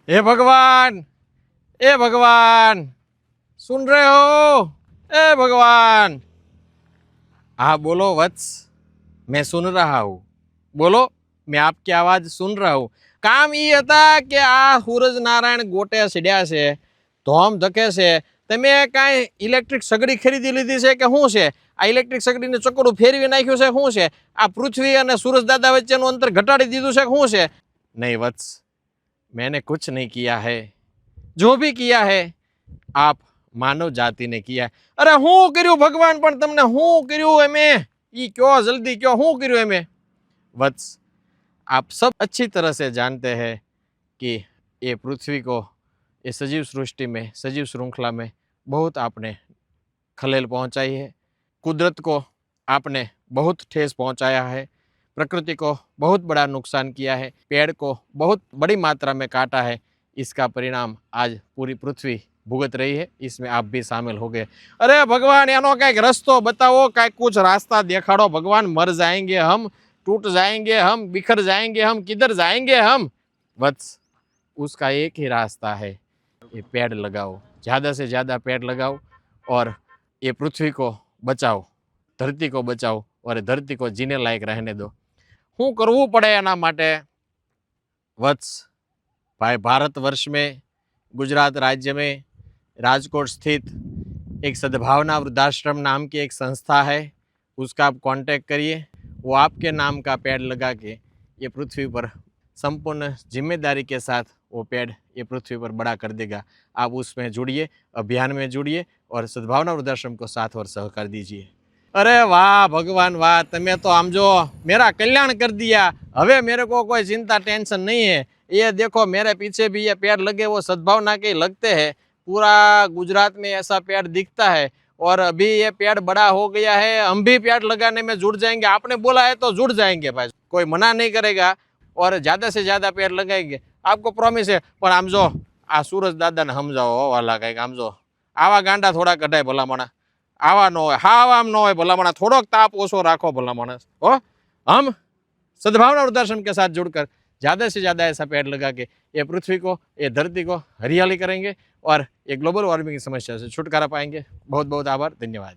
हे भगवान, ए भगवान, सुन रहे हो? ए भगवान। हाँ बोलो वत्स, मैं सुन रहा हूँ। बोलो, मैं आपकी आवाज सुन रहा हूँ। કામ ઈ હતા કે આ સૂરજ નારાયણ ગોટે સીડ્યા છે, ધોમ ધકે છે. તમે કાંઈ ઇલેક્ટ્રિક સગડી ખરીદી લીધી છે કે શું છે? આ ઇલેક્ટ્રિક સગડીને ચક્કરું ફેરવી નાખ્યું છે શું છે? આ પૃથ્વી અને સૂરજ દાદા વચ્ચેનું અંતર ઘટાડી દીધું છે શું છે? નહીં વત્સ, मैंने कुछ नहीं किया है. जो भी किया है आप માનવ જાતિને કિયા. અરે શું કર્યું ભગવાન, પણ તમને શું કર્યું એમે ઈ કયો, જલ્દી કયો શું કર્યું એમે. वत्स, आप सब अच्छी तरह से जानते हैं कि ये पृथ्वी को, ये सजीव सृष्टि में, सजीव श्रृंखला में बहुत आपने खलेल पहुंचाई है. कुदरत को आपने बहुत ठेस पहुंचाया है. प्रकृति को बहुत बड़ा नुकसान किया है. पेड़ को बहुत बड़ी मात्रा में काटा है. इसका परिणाम आज पूरी पृथ्वी भुगत रही है. इसमें आप भी शामिल हो गए. अरे भगवान, एनो कईक रस्तो बताओ, कईक कुछ रास्ता देखाड़ो भगवान. मर जाएंगे हम, टूट जाएंगे हम, बिखर जाएंगे हम, किधर जाएंगे हम. वत्स, उसका एक ही रास्ता है, ये पेड़ लगाओ, ज़्यादा से ज़्यादा पेड़ लगाओ और ये पृथ्वी को बचाओ, धरती को बचाओ और धरती को जीने लायक रहने दो. શું કરવું પડે એના માટે? वत्स भाई, भारतवर्ष में, गुजरात राज्य में, राजकोट स्थित एक सद्भावना वृद्धाश्रम नाम की एक संस्था है. उसका आप कांटेक्ट करिए. वो आपके नाम का पेड़ लगा के ये पृथ्वी पर संपूर्ण जिम्मेदारी के साथ वो पेड़ ये पृथ्वी पर बड़ा कर देगा. आप उसमें जुड़िए, अभियान में जुड़िए और सद्भावना वृद्धाश्रम को साथ और सहकार दीजिए. अरे वाह भगवान वाह, तमें तो आम जो मेरा कल्याण कर दिया. हवे मेरे को कोई चिंता टेंशन नहीं है. ये देखो मेरे पीछे भी ये पेड़ लगे, वो सद्भावना के लगते हैं. पूरा गुजरात में ऐसा पेड़ दिखता है और अभी ये पेड़ बड़ा हो गया है. हम भी पेड़ लगाने में जुड़ जाएंगे. आपने बोला है तो जुड़ जाएंगे भाई, कोई मना नहीं करेगा और ज़्यादा से ज़्यादा पेड़ लगाएंगे, आपको प्रॉमिस है. पर आम जो आ सूरज दादा ने समझाओ हो वाला कहीं, आम जो आवा गांडा थोड़ा कढाय भला मणा, आवा न हो, हाव आम न हो भला मणा, थोड़ोक ताप ओछो राखो भला मानस हो. हम सद्भावना वृद्धाश्रम के साथ जुड़कर ज़्यादा से ज़्यादा ऐसा पेड़ लगा के ये पृथ्वी को, ये धरती को हरियाली करेंगे और ये ग्लोबल वार्मिंग की समस्या से छुटकारा पाएंगे. बहुत बहुत आभार, धन्यवाद.